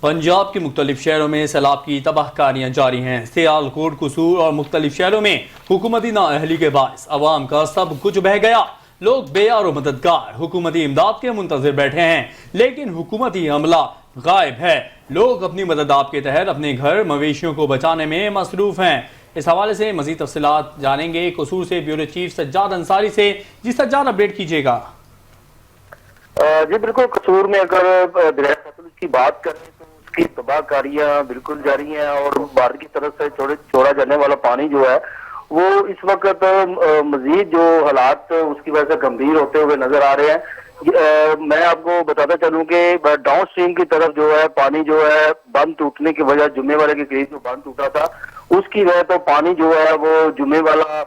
पंजाब के मुख्तलिफ शहरों में सैलाब की तबाह कारियाँ जारी हैं। सियालकोट, कसूर और मुख्तलिफ शहरों में हुकूमती नाअहली के बायस अवाम का सब कुछ बह गया। लोग बेयार व मददगार हुकूमती इमदाद के मुंतज़िर बैठे हैं, लेकिन हुकूमती अमला गायब है। लोग अपनी मदद आप के तहत अपने घर मवेशियों को बचाने में मसरूफ़ हैं। इस हवाले से मज़ीद तफसीलात जानेंगे कसूर से ब्यूरो चीफ सज्जाद अंसारी से। जी सज्जाद, अपडेट कीजिएगा। जी बिल्कुल, कसूर में अगर दरिया सतलुज की बात करें तो उसकी तबाहकारियां बिल्कुल जारी हैं और भारत की तरफ से छोड़ा जाने वाला पानी जो है वो इस वक्त मजीद जो हालात उसकी वजह से गंभीर होते हुए नजर आ रहे हैं। मैं आपको बताता चलूं कि डाउन स्ट्रीम की तरफ जो है पानी जो है बंद टूटने की वजह, जुम्मे वाले के करीब जो बंद टूटा था उसकी वजह तो पानी जो है वो जुम्मे वाला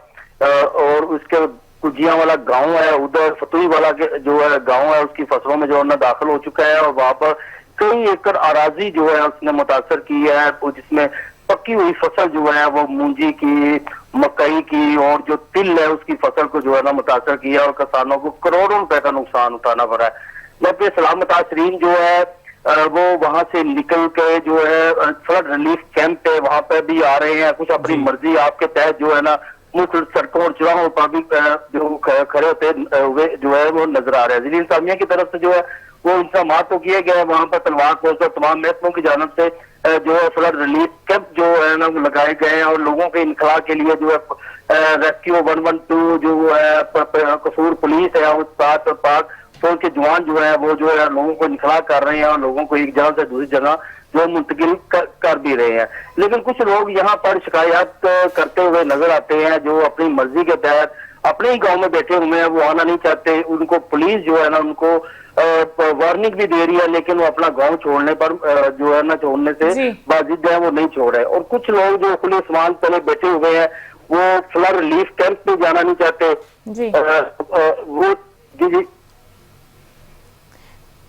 और उसके कुजिया वाला गांव है, उधर फतुही वाला के जो है गांव है, उसकी फसलों में जो है ना दाखिल हो चुका है और वहां पर कई एकड़ अराजी जो है उसने मुतासर की है, जिसमें पक्की हुई फसल जो है वो मूंजी की, मकई की और जो तिल है उसकी फसल को जो है ना मुतासर किया और किसानों को करोड़ों रुपए का नुकसान उठाना पड़ा है। जबकि सलामत तासरीन जो है वो वहां से निकल के जो है फ्लड रिलीफ कैंप है वहां पे भी आ रहे हैं, कुछ अपनी मर्जी आपके तहत जो है ना मुख्य सड़कों और चौराहों पर भी जो खड़े होते हुए जो है वो नजर आ रहे हैं। जिला इंतजामिया की तरफ से जो है वो इंतजाम तो किए गए हैं, वहां पर तलवार पोस्ट और तमाम महकमों की जानब से जो है फ्लड रिलीफ कैंप जो है ना लगाए गए हैं और लोगों के इनखला के लिए जो है रेस्क्यू 112 जो है कसूर पुलिस है उस पाक फौज के जवान जो है वो जो है लोगों को इनखला कर रहे हैं और लोगों को एक जगह से दूसरी जगह जो मुंतकिल कर भी रहे हैं। लेकिन कुछ लोग यहाँ पर शिकायत करते हुए नजर आते हैं जो अपनी मर्जी के तहत अपने ही गांव में बैठे हुए हैं, वो आना नहीं चाहते। उनको पुलिस जो है ना उनको वार्निंग भी दे रही है, लेकिन वो अपना गांव छोड़ने पर जो है ना छोड़ने से बाजिद है वो नहीं छोड़ रहे। और कुछ लोग जो खुले आसमान तले बैठे हुए हैं वो फ्लड रिलीफ कैंप में जाना नहीं चाहते। वो जी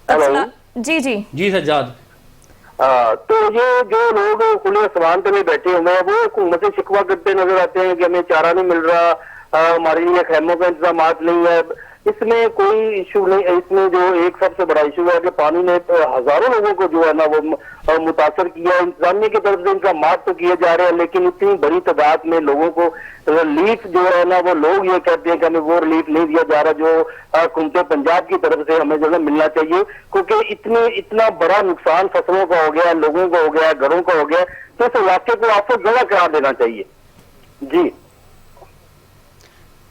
हेलो जी सज्जाद। तो ये जो लोग खुले आसमान में बैठे हुए हैं वो हुकूमत से शिकवा करते नजर आते हैं कि हमें चारा नहीं मिल रहा, हमारे लिए खैमों का इंतजाम नहीं है। इसमें कोई इशू नहीं, इसमें जो एक सबसे बड़ा इशू है कि पानी ने हजारों लोगों को जो है ना वो मुतासर किया। इंतजामिया की तरफ से इनका माफ तो किए जा रहे हैं, लेकिन इतनी बड़ी तादाद में लोगों को रिलीफ जो है ना वो लोग ये कहते हैं कि हमें वो रिलीफ नहीं दिया जा रहा जो हुकूमत पंजाब की तरफ से हमें जो है मिलना चाहिए, क्योंकि इतना बड़ा नुकसान फसलों का हो गया, लोगों का हो गया, घरों का हो गया, तो इस वाक्य को आपको गला करार देना चाहिए। जी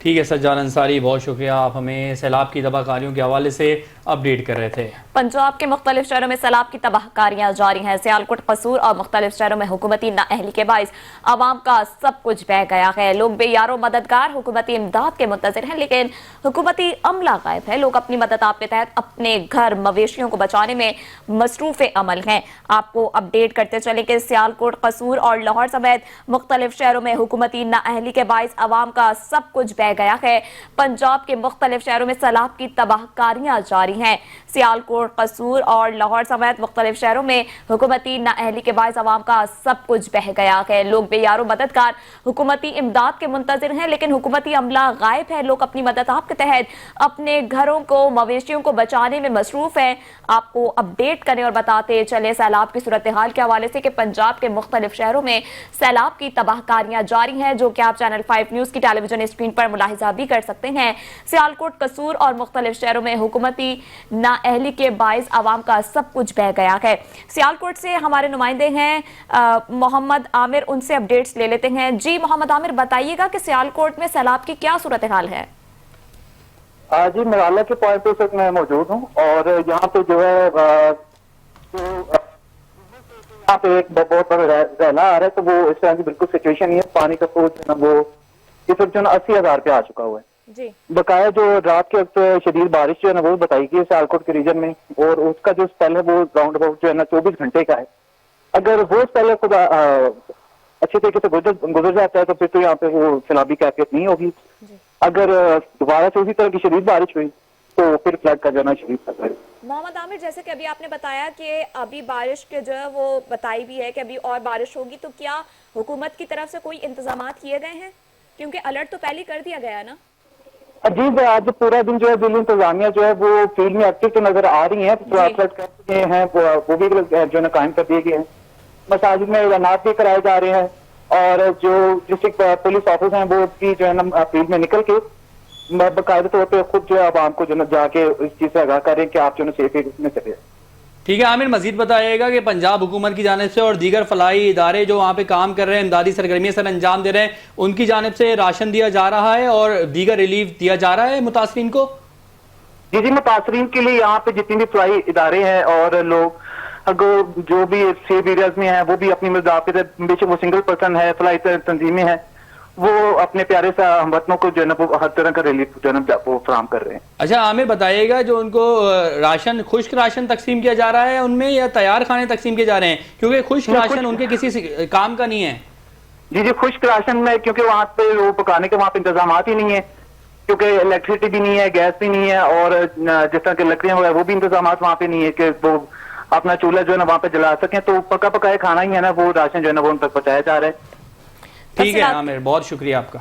ठीक है सज्जाद अंसारी, बहुत शुक्रिया। आप हमें सैलाब की तबाहकारियों के हवाले से अपडेट कर रहे थे। पंजाब के मुख्तलिफ शहरों में सैलाब की तबाहकारियां जारी हैं। सियालकोट, कसूर और मुख्तलिफ शहरों में हुकूमती नाअहली के बायस आवाम का सब कुछ बह गया है। लोग बेयारो मददगार हुकूमती इमदाद के मुंतज़िर हैं, लेकिन हुकूमती अमला गायब है। लोग अपनी मदद आप के तहत अपने घर मवेशियों को बचाने में मसरूफ़ अमल हैं। आपको अपडेट करते चले कि सियालकोट, कसूर और लाहौर समेत मुख्तलिफ शहरों में हुकूमती नाअहली के बायस आवाम का सब कुछ बह गया है। पंजाब के मुख्तलिफ शहरों में सैलाब की तबाहकारियां जारी हैं। सियालकोट, कसूर और लाहौर समेत मुख्तलिफ शहरों में हुकूमती नाअहली के बायस आवाम का सब कुछ बह गया है। लोग बेयारो मददगार हुकूमती इमदाद के मुंतज़िर हैं, लेकिन हुकूमती अमला गायब है। लोग अपनी मदद आप के तहत अपने घरों को, मवेशियों को बचाने में मसरूफ हैं। आपको अपडेट करें और बताते चले सैलाब की सूरत हाल के हवाले से कि पंजाब के मुख्तलिफ शहरों में सैलाब की तबाहकारियां जारी हैं, जो कि आप चैनल 5 न्यूज़ की टेलीविजन स्क्रीन पर मुलाहिजा भी कर सकते हैं। सियालकोट, कसूर और मुख्तलिफ शहरों में हुकूमती नाअहली के बायस आवाम का सब कुछ बह गया है। सियालकोट से हमारे नुमाइंदे हैं मोहम्मद आमिर, उनसे अपडेट्स ले लेते हैं। जी मोहम्मद आमिर, बताइएगा कि सियालकोट में सैलाब की क्या सूरत हाल है? जी मराला के पॉइंट पे मैं मौजूद हूँ और यहाँ पे जो है यहाँ पे एक बहुत बड़ा रैला आ रहा है, तो वो इस तरह की बिल्कुल सिचुएशन नहीं है। पानी का सोच वो इस वक्त जो है 80,000 पे आ चुका हुआ है जी। बकाया जो रात के वक्त शदीद बारिश जो है ना वो बताई गई सियालकोट के रीजन में, और उसका जो स्पेल है वो राउंड अबाउट जो है ना 24 घंटे का है। अगर वो स्पेल खुदा अच्छे तरीके से गुजर जाता है तो फिर तो यहाँ पे वो सैलाबी कैफियत नहीं होगी। अगर दोबारा से उसी तरह की शदीद बारिश हुई तो फिर फ्लड का जाना शदीद खतरा है। मोहम्मद आमिर, जैसे कि अभी आपने बताया कि अभी बारिश के जो है वो बताई भी है कि अभी और बारिश होगी, तो क्या हुकूमत की तरफ से कोई इंतजाम किए गए हैं? क्योंकि अलर्ट तो पहले कर दिया गया है ना। جی آج پورا دن جو ہے دلی انتظامیہ جو ہے وہ فیلڈ میں ایکٹیو تو نظر آ رہی ہیں، فلڈ کر چکے ہیں، وہ بھی جو ہے قائم کر دیے گئے ہیں، مساجد میں اعلانات بھی کرائے جا رہے ہیں، اور جو ڈسٹرکٹ پولیس آفس ہیں وہ بھی جو ہے نا فیلڈ میں نکل کے باقاعدہ طور پہ خود جو ہے عوام کو جو ہے جا کے اس چیز سے آگاہ کریں کہ آپ جو ہے سیف میں چلے. ٹھیک ہے عامر، مزید بتائیے گا کہ پنجاب حکومت کی جانب سے اور دیگر فلاحی ادارے جو وہاں پہ کام کر رہے ہیں، امدادی سرگرمیاں سر انجام دے رہے ہیں، ان کی جانب سے راشن دیا جا رہا ہے اور دیگر ریلیف دیا جا رہا ہے متاثرین کو؟ جی متاثرین کے لیے یہاں پہ جتنی بھی فلاحی ادارے ہیں اور لوگ جو بھی سیب ایریاز میں ہیں وہ بھی اپنی مدافعت، بے شک وہ سنگل پرسن ہے، فلاحی تنظیمیں ہیں، وہ اپنے پیارے سے ہم وطنوں کو جو ہے نا ہر طرح کا ریلیف جو ہے نا وہ فراہم کر رہے ہیں. اچھا عامر بتائیے گا، جو ان کو راشن خشک راشن تقسیم کیا جا رہا ہے ان میں، یا تیار کھانے تقسیم کیے جا رہے ہیں؟ کیونکہ خشک راشن ان کے کسی کام کا نہیں ہے. جی خشک راشن میں کیونکہ وہاں پہ وہ پکانے کے وہاں پہ انتظامات ہی نہیں ہے، کیونکہ الیکٹریسٹی بھی نہیں ہے، گیس بھی نہیں ہے، اور جس طرح کی لکڑیاں وغیرہ وہ بھی انتظامات وہاں پہ نہیں ہے کہ وہ اپنا چولہا جو ہے نا وہاں پہ جلا سکیں. تو پکا پکایا کھانا ہی ہے نا، وہ راشن جو ہے نا وہ ان تک پہنچایا جا رہا ہے. ٹھیک ہے عامر، بہت شکریہ آپ کا.